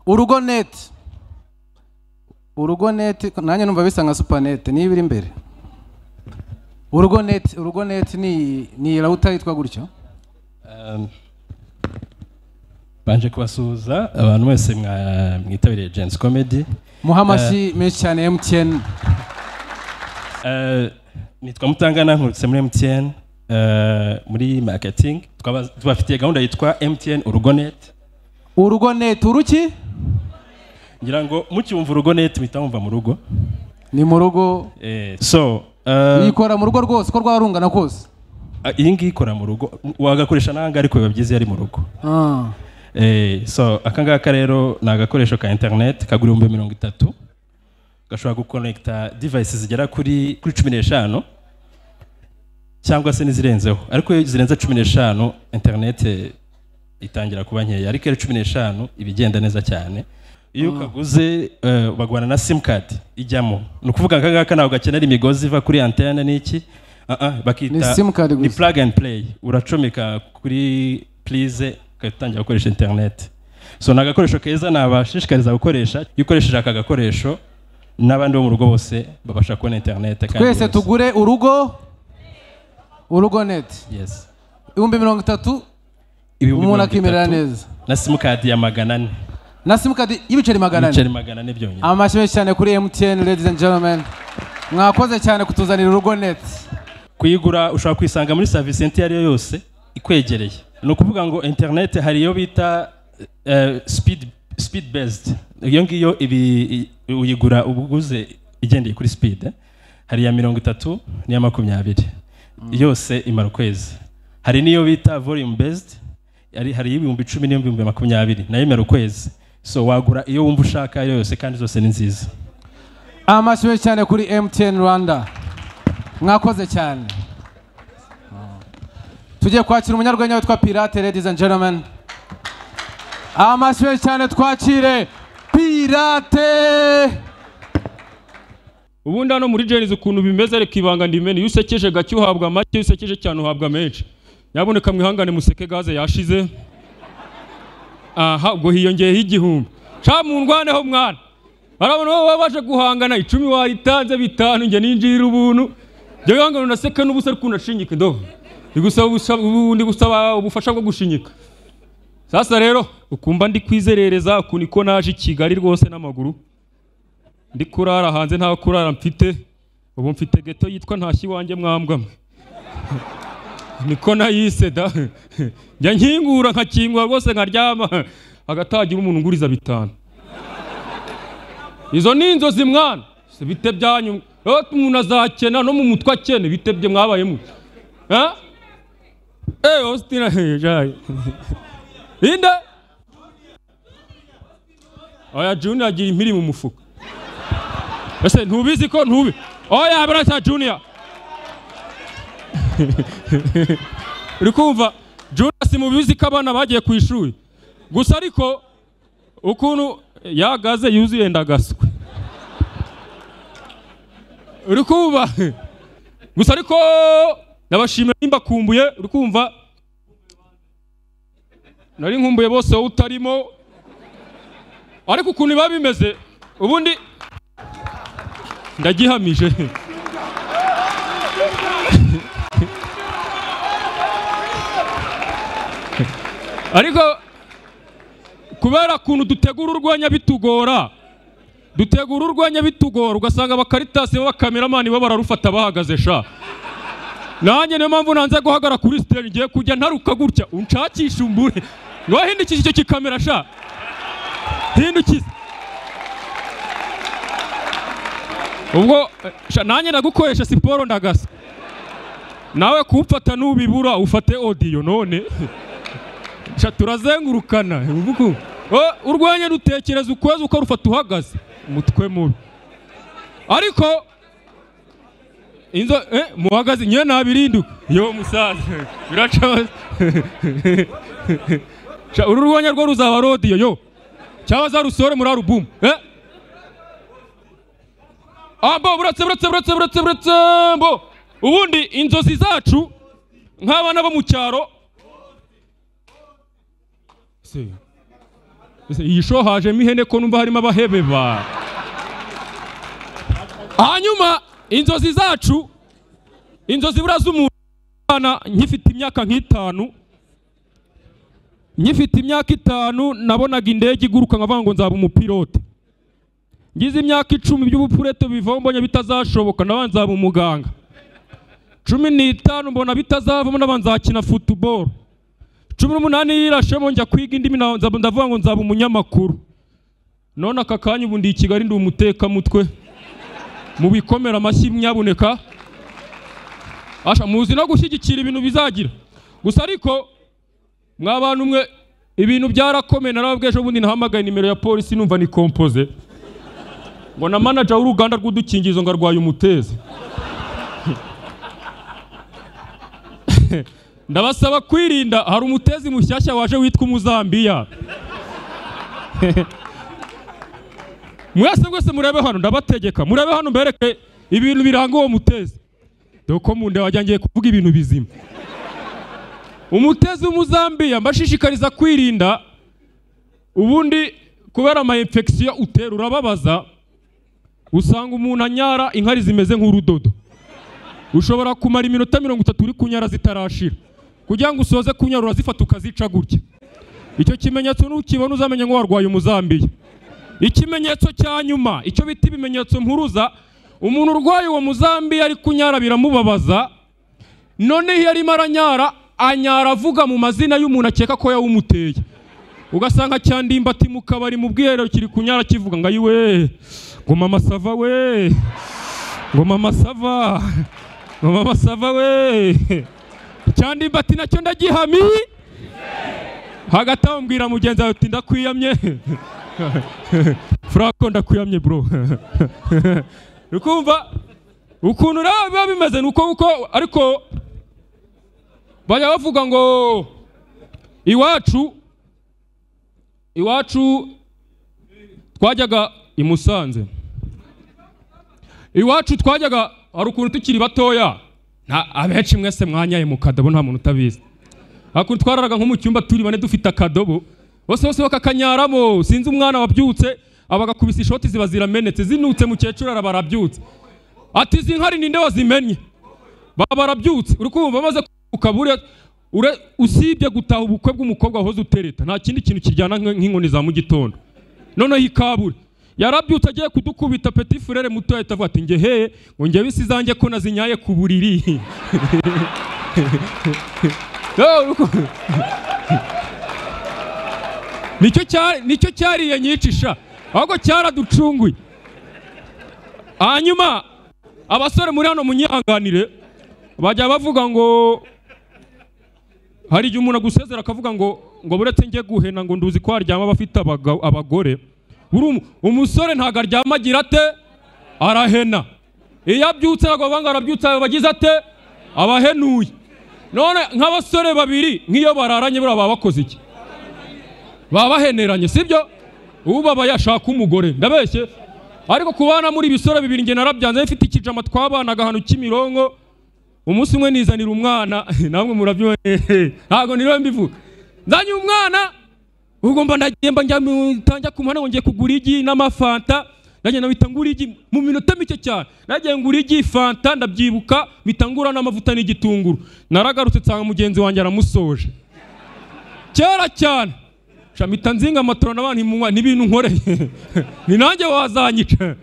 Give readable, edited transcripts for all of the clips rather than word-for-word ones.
Urugonet nanye numva bisa nka supernet ni biri imbere. Urugonet ni router yitwa gutyo. Banje kubasuza abantu wese mwitabiriye Gens Comedy. Muhamashi menshi cyane MTN. Nitwa Mutangana nkurutse muri MTN muri marketing. Twabafitiye gahunda yitwa MTN Urugonet uruki? Ngira ngo mucyumva Urugonet mitamumva mu rugo. Ni mu rugo. Yikora mu rugo rwose ko rwarungana kose. Iyi ngiyi ikora mu rugo wagakoresha nanga ariko biba byiza yari mu rugo. Akangaka rero ni agakoresho ka internet kagura 30 gashobora guconnecta devices zigera kuri 15 cyangwa se nizirenzeho, ariko zirenze 15 internet itangira kuba nkeya, ariko 15 ibigenda neza cyane. Iyo kaguze bagwana na sim card ijyamo, no kuvuga akangaka nawe gakenera imigozi iva kuri antenne n'iki bakita ni plug and play, uracomeka kuri please katangira gukoresha internet. Nagakoresho keza nabashishikariza gukoresha. Ukoresheje aka gakoresho n'abandi bo mu rugo bose babasha kubona internet kandi twese tugure Urugonet. Yes. 30 umuntu akimerera neza na sim card ya 400 na sim card y'ibiceri 400 byonyine. Amashimwe cyane kuri MTN, ladies and gentlemen. Mwakoze cyane kutuzanira Urugonet. Kuyigura ushobora kwisanga muri service center ariyo yose ikwegereye. No kuvuga ngo internet hari yo bita speed based. Iyo ngiyo uyigura ubuguze igendeye kuri speed. Hari ya 30 ni ya 20 yose imara ukwezi. Hari niyo bita volume based, hari y'ibihumbi 10 n'ibihumbi 20 nayo imara ukwezi. Wagura iyo wumva ushaka yose kandi zose ni nziza. Amashimwe cyane kuri MTN Rwanda. Mwakoze cyane. Tugiye kwakira umunyarwenya witwa Pirate, ladies and gentlemen. Amashimwe cyane twakire Pirate. Ubundi hano muri Gens ukuntu bimeze reka ibanga ndimene, iyo usekeje gake uhabwa make, iyo usekeje cyane uhabwa menshi. Nyaboneka mwihangane museke gaze yashize. Ubwo hiyongeyeho 1000. Ca mu ndwaneho mwana. Barabona wowe baje guhangana 10 wayitanze 5 nge ninjira ubuntu. Jye yangana naseke n'ubusa ariko unashinyike ndo. Ndi gusaba ubufasha bwo gushinyika. Sasa rero ukumva ndi kwizerereza ukuniko naje Kigali rwose n'amaguru. Ndi kurara hanze nta kurara mfite. Ubu mfite geto yitwa ntashyi wanjye mwambwa. Niko nayise da. Njya nkingura nkakingura rwose nkaryama agatagira umuntu nguriza 5. Izo ni inzozi mwana. Bite byanyu. Umuntu azakena no mu mutwe akene bitebye mwabayemo. Ostina jayi. Inde? Oya Junior agira impiri mu mufuka. Ese ntubizi ko ntubi. Oya barasa Junior. Urikumva Junior simubizi ko abana bagiye ku ishuri. Gusa ariko ukuntu yagaze yuzuye ndagaswe. Urikumva? Gusa ariko nabashimira nimba kumbuye, urikumva? Nari nkumbuye bose wowe utarimo. Ariko ukuntu biba bimeze ubundi ndagihamije. Ariko kubera kuntu dutegura urwanya bitugora ugasanga abakaritasi b'abakameramani bo bararufata bahagaze sha. Nanjye niyo mpamvu nanze guhagara kuri stage ngiye kujya ntaruka gutya unshakisha umbure. Wahindukije icyo kikamera sha. Hindukiza. Ubwo nanjye nagukoresha siporo ndagasa. Nawe kumfata nubibura ufate audio none. Turazengurukana. Urwanya rutekereza ukwezi uko rufata uhagaze umutwe mubi. Ariko inzo muhagaze nye nabirinduka yo musaza biracaza. Ururwanya rwo ruzaba rodiyo yo cyabaza rusore muri album. Buratse mbo ubundi inzozi zacu nk'abana bo mu cyaro iyi show hajemo ihene ko numva harimo abahebeba. Hanyuma inzozi zacu, inzozi bura z'umuntu nkifite imyaka nk'itanu, nabonaga indege iguruka nkavuga ngo nzaba umupilote. Ngize imyaka 10 by'ubupureto bivombonye bitazashoboka nabanza nzaba umuganga. 15 mbona bitazavamo nabanzakina football. 18 yirashemo njya kwiga indimi ndavuga ngo nzaba umunyamakuru. None aka kanya ubu ndi i Kigali ndi umuteka mutwe mu bikomera amashyi nyabuneka. Asha muzi no gushyigikira ibintu bizagira. Gusa ariko mwabantu mwe ibintu byarakomeye narababweje ubundi nahamagaye nimero ya polisi numva ni compose. Ngo na manager w'uruganda rw'udukingizo ngarwaye umuteze. Ndabasaba kwirinda, hari umutezi mushyashya waje witwa Umuzambiya. Mwese murebe hano ndabategeka, murebe hano mbereke ibintu biranga uwo mutezi. Doko munde wajyangiye kuvuga ibintu bizima. Umutezi w'Umuzambiya mbashishikariza kwirinda, ubundi kubera ama infection utera urababaza, usanga umuntu anyara inkari zimeze nk'urudodo. Ushobora kumara iminota 30 uri kunyara zitarashira. Kugira ngo usoze kunyarura zifata ukazica gutya. Icyo kimenyetso nukibona uzamenye ngo warwaye Umuzambiya. Ikimenyetso cya nyuma, icyo bita ibimenyetso mpuruza, umuntu urwaye uwo Muzambiya ari kunyara biramubabaza. None iyo arimo aranyara, anyara avuga mu mazina y'umuntu akeka ko yawumuteye. Ugasanga cyandimba ati mu kabari mu bwiherero kiri kunyara kivuga ngo ayiwe, ngo mama sava we, ngo mama sava, ngo mama sava we. Cyandimba ati nacyo ndagihami. Hagati ambwira mugenzi wawe ati ndakwiyamye. Frako ndakwiyamye bro. Ukumva ukuntu biba bimeze nuko ariko bajya bavuga ngo iwacu twajyaga i Musanze. Iwacu twajyaga hari ukuntu tukiri batoya. Abenshi mwese mwanyaye mu kadobo nta muntu utabizi. Hakuntu twararaga nko mu cyumba turi bane dufite akadobo. Bose bakakanyaramo, sinzi umwana wabyutse abagakubisa ishoti ziba ziramenetse zinutse mukecuru arabarabyutse. Ati izi nkari ninde wazimenye? Barabyutse. Uri kumva bamaze ukabure usibye gutaha ubukwe bw'umukobwa wahoze utereta. Nta kindi kintu kijyana nk'inkoni za mu gitondo. None hikabure. Yarabyutse agiye kudukubita petit frère muto ahita avuga ati nge he ngo nge bisizange ko nazinyaye ku buriri. Nicyo cyariye nyicisha ahubwo cyaraducunguye. Hanyuma abasore muri hano munyihanganire bajya bavuga ngo hari igihe umuntu agusezera akavuga ngo buretse nge guhena ngo nduzi ko aryama bafite abagore. Umusore ntago aryama agira ate arahena. Iyo abyutse ntago banga arabyutse bagize ate abahenuye. None nk'abasore babiri nk'iyo bararanye baba bakoze iki? Baba baheneranye sibyo? Ubu baba yashaka umugore ndabeshye. Ariko kubana muri bisore bibiri nge narabyanze mfite ikijama twabanaga hano Kimironko. Umunsi umwe nizanira umwana namwe murabyone ntago niriwe mbivuga. Nzanye umwana ugomba ndagemba njya kumana ngo ngiye kugura igi n'amafanta. Ndagenda bitangura igi mu minota mike cyane. Nagiye ngura igi fanta ndabyibuka bitangura n'amavuta n'igitunguru. Naragarutse tsanga mugenzi wanjye aramusoje. Cyara cyane. Shamita nzinga matrona abantu munywa n'ibintu nkoreye. Ni nanjye wazanyica.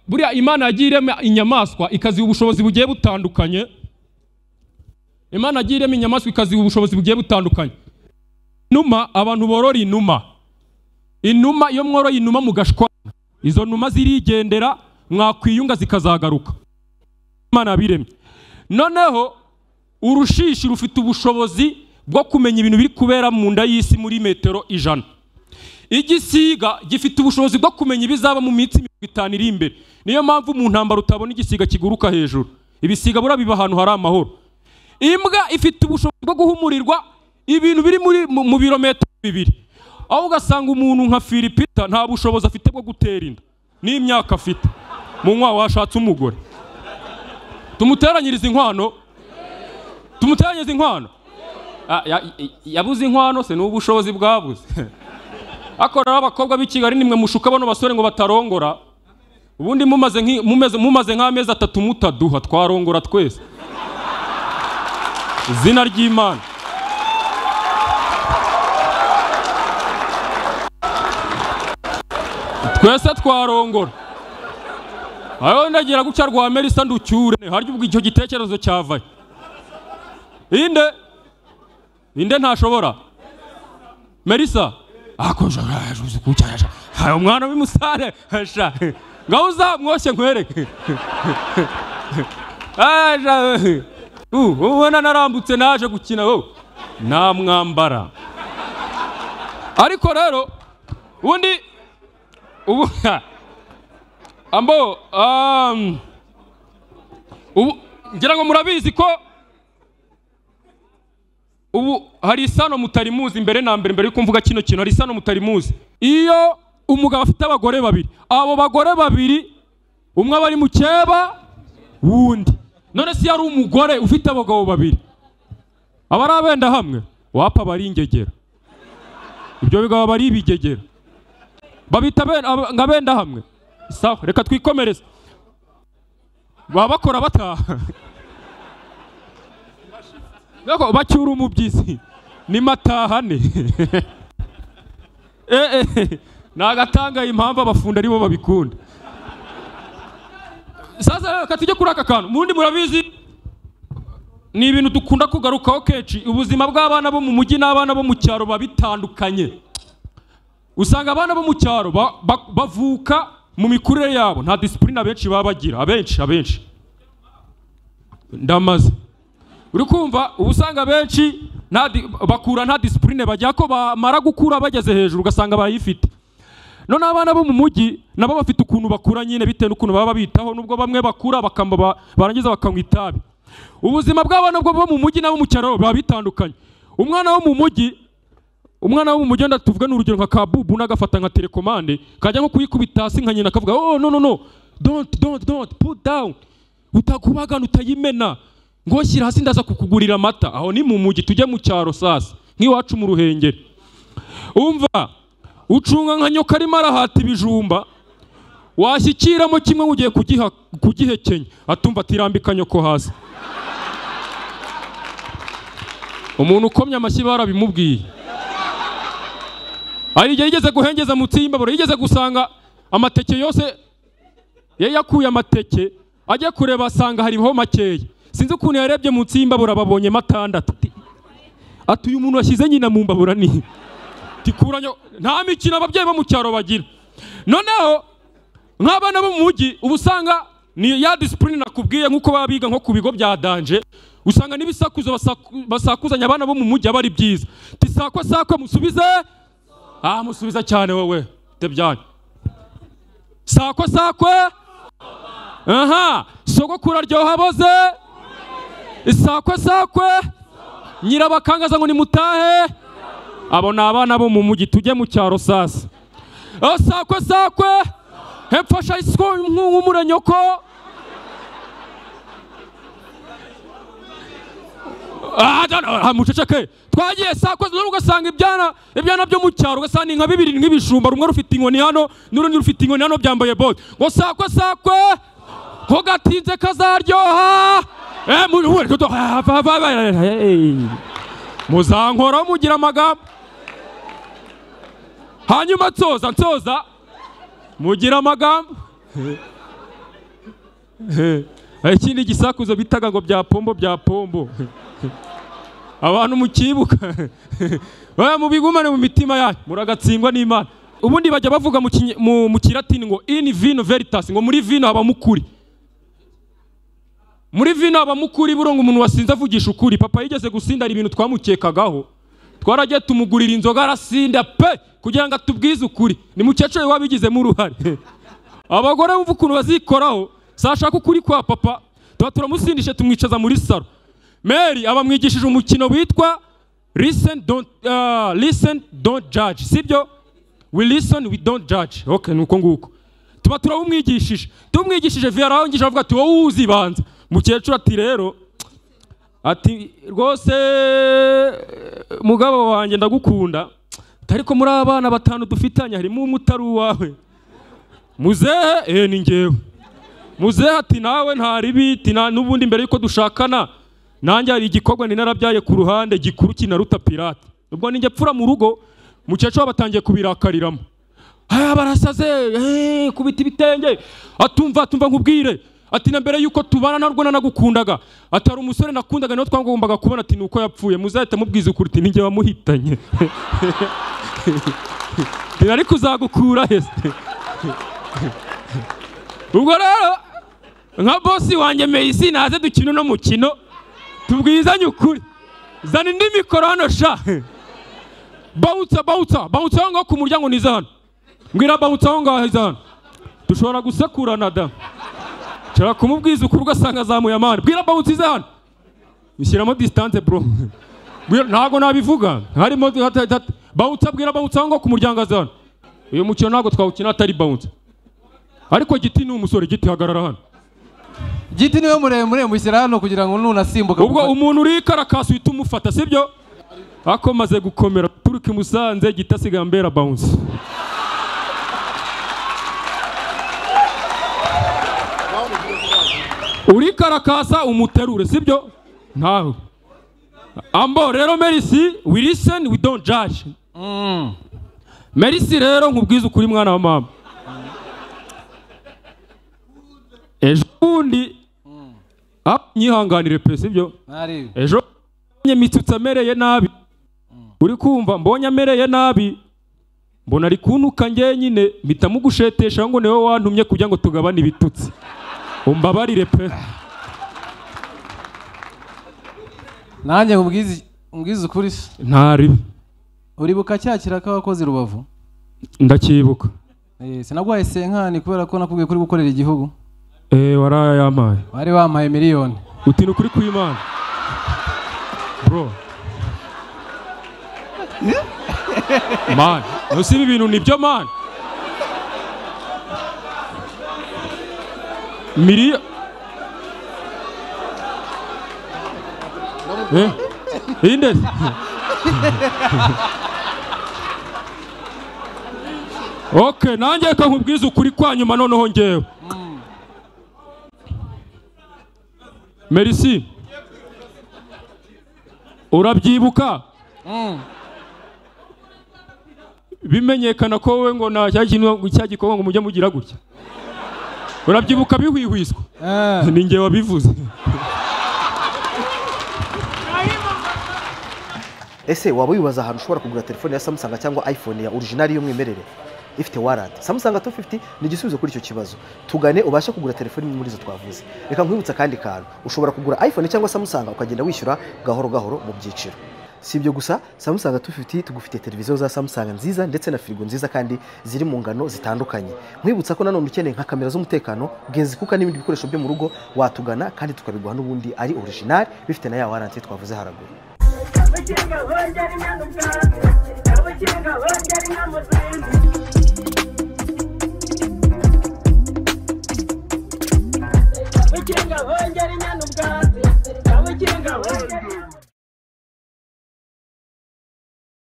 Buriya Imana yagireme inyamaswa ikazi ubushobozi bugiye butandukanye. Imana yagireme inyamaswa ikazi ubushobozi bugiye butandukanye. Inuma abantu borora inuma. Inuma iyo mworoye inuma mugashwana. Izo numa zirigendera mwakwiyunga zikazagaruka. Imana yabiremye. Noneho urushishi rufite ubushobozi bwo kumenya ibintu biri kubera mu nda y'isi muri metero 100. Igisiga gifite ubushobozi bwo kumenya ibizaba mu minsi 5 iri imbere. Niyo mpamvu mu ntambara utabona igisiga kiguruka hejuru. Ibisiga bura biba ahantu hari amahoro. Imbwa ifite ubushobozi bwo guhumurirwa ibintu biri mu birometero 2. Aho ugasanga umuntu nka Philipita nta bushobozi afite bwo gutera inda. N'imyaka afite. Munywa washatse umugore. Tumuteranyiriza inkwano. yabuze inkwano se n'ubushobozi bwabuze akora abakobwa b'i Kigali nimwe mushuka bano basore ngo batarongora ubundi mumaze nk'amezi 3 mutaduha twarongora twese izina ry'Imana twese twarongora ayo ndagira guca rwa Melissa nducyure harya ubwo icyo gitekerezo cyavaye inde ntashobora Melissa akoje kucyasha hayo mwana w'imusare hasha ngaho uzamwoshe nkwereke aja ubona narambutse naje gukina wowe nta mwambara ariko rero ubundi ubu ngira ngo murabizi ko ubu hari isano mutari muzi imbere na mbere yuko mvuga kino kintu hari isano mutari muzi iyo umugabo afite abagore babiri abo bagore babiri umwe abari mu cyeba wundi none si yari umugore ufite abagabo babiri abari abenda hamwe wapa bari ingegera ibyo bigabo bari ibigegera babita ngabenda hamwe sawa reka twikomereze baba bakora bataha Gako bacyura umubyizi ni matahane nagatanga impamvu abafunda aribo babikunda sasa katije kuri aka kantu mundi murabizi ni ibintu dukunda kugarukaho kenshi ubuzima bw'abana bo mu mujyi n'abana bo mu cyaro babitandukanye usanga abana bo mu cyaro bavuka mu mikurire yabo nta discipline abenshi baba bagira abenshi ndamaze uri kumva ubusanga benshi bakura nta discipline bajya ko bamara gukura bageze hejuru ugasanga bayifite none abana bo mu mujyi nabo bafite ukuntu bakura nyine bitewe n'ukuntu baba bitaho nubwo bamwe bakura bakamba barangiza bakanywa itabi ubuzima bw'abana bwo mu mujyi nabo mu cyaro baba bitandukanye umwana wo mu mujyi ndatuvuga tuvuga n'urugero nka kabubu nagafata nka telecommande kajya nko kuyikubita hasi nka nyina akavuga oh no don't put down utakubagana utayimena ngo shyira hasi ndaza kukugurira amata aho ni mu mujyi tujye mu cyaro sasa nk'iwacu mu Ruhengeri umva ucunga nka nyoka arimo arahata ibijumba washyikiramo kimwe ugiye kugihekenya atumva atirambika nyoko hasi umuntu ukomye amashyi barabimubwiye ari igihe yigeze guhengeza mu tsimbaburo yigeze gusanga amateke yose yakuye amateke ajya kureba asanga hariho makeya sinzi ukuntu yarebye mu tsimbabura babonye matandatu atuye umuntu washyize nyina mu mbabura ni tikuranyo nta mikino ababyeyi bo mu cyaro bagira noneho nk'abana bo mu mujyi ubusanga ni ya discipline nakubwiye nkuko babiga nko ku bigo bya danje usanga nibisakuzo basakuzanya abana bo mu mujyi abari byiza tisakwa musubize musubiza cyane wowe tebyanye sakwa sogokura ryoha boze sakwe nyirabakangaza ngo ni mutahe abo ni abana bo mu mujyi tujye mu cyaro sasa sakwe hepfasha isiko nk'umuranyoko muceceke twagiye sakwe ugasanga ibyana byo mu cyaro ugasanga nka bibiri nk'ibijumba rumwe rufite inkoni hano n'urundi rufite inkoni hano byambaye bote ngo sakwe ko gatinze kazaryoha muzankora mugira amagambo hanyuma nsoza mugira amagambo ikindi gisakuzo bitaga ngo bya pombo abantu mukibuka mu bigumane mu mitima yanyu muragatsindwa n'Imana ubundi bajya bavuga mu kilatini ngo in vino veritas ngo muri vino haba mukuri muri vino haba mukuri burongo umuntu wasinze avugisha ukuri papa yigeze gusinda ari ibintu twamukekagaho twaragiye tumugurira inzoga arasinda pe kugira ngo atubwize ukuri ni mukecuru wabigizemo uruhare abagore bumva ukuntu bazikoraho sashaka ukuri kwa papa tuba turamusindishe tumwicaza muri salo Mary abamwigishije umukino witwa listen don't judge sibyo we listen we don't judge okay nuko nguko tuba turawumwigishije tumwigishije Vera aho ngije avuga ati wowe uzibanza mukecuru ati rero ati rwose mugabo wanjye ndagukunda ariko muri abana batanu dufitanye harimo umutari wawe muzehe ni ngewe muzehe ati nawe ntari biti n'ubundi mbere yuko dushakana nanjye hari igikorwa ni narabyaye ku ruhande gikuru kinaruta pirate ubwo ninjye pfura mu rugo mukecuru batangiye kubirakariramo barasaze kubita ibitenge atumva nkubwire ati na mbere yuko tubana narwo nanagukundaga atari umusore nakundaga niho twagombaga kubona ati nuko yapfuye muzahita mubwiza ukuri ati ninjye wamuhitanye nari kuzagukura hese ubwo rero nka bosi wanjye Meisi naze dukina no mukino tubwizanye ukuri zana indi mikoro hano sha bounce aho ngaho ku muryango niza hano mbwira bounce aho ngaho niza hano dushobora gusekurana da nshaka kumubwiza ukuri ugasanga azamuye amani bwira bounce iza hano bishyiramo distance bro ntago nabivuga harimo bounce bwira bounce aho ngaho ku muryango aza hano uyu mukino ntago twawukina atari bounce ariko Giti ni umusore Giti hagarara hano Giti niwe muremure mushyira hano kugira ngo nunasimbuka ubwo umuntu uri karakasi uhita umufata sibyo akomaze gukomera turuka Musanze Giti asigaye ambera bounce uri karakasa umuterure sibyo ntaho ambo rero Meisi we listen we don't judge Meisi rero nkubwiza ukuri mwana wa mama ejo bundi nyihanganire pe sibyo ejo nyemitsutse amereye nabi uri kumva mbonye amereye nabi mbona ari kuntuka njye nyine mpita mugushetesha ngo niwe wantumye kugira ngo tugabane ibitutsi umbabarire pe nanjye nkubwiza ukuri ntari uribuka cyakira ko wakoze Rubavu ndacyibuka sinagwaye senkani kubera ko nakubwiye kuri gukorera igihugu warayamaye bari bamaye miliyoni utina ukuri kw'Imana bro man nusiba ibintu nibyo man inde okay nanjye ka nkubwiza ukuri kwa nyuma noneho ngewe Meisi urabyibuka bimenyekana ko we ngo nta cyagikorwa ngo mujye mugira gutya urabyibuka bihwihwiswa ni ngewe wabivuze ese waba wibaza ahantu ushobora kugura telefone ya Samsung cyangwa iPhone ya original y'umwimerere ifite warranty Samsung 250 ni igisubizo kuri icyo kibazo tugane ubashe kugura telefone muri zo twavuze reka nkwibutsa kandi kantu ushobora kugura iPhone cyangwa Samsung ukagenda wishyura gahoro gahoro mu byiciro si ibyo gusa Samsung 250 tugufite televiziyo za Samsung nziza ndetse na firigo nziza kandi ziri mu ngano zitandukanye nkwibutsa ko nanone ukeneye nka kamera z'umutekano genzi kuka n'ibindi bikoresho byo mu rugo watugana kandi tukabiguha n'ubundi ari original bifite na ya warranty twavuze haraguru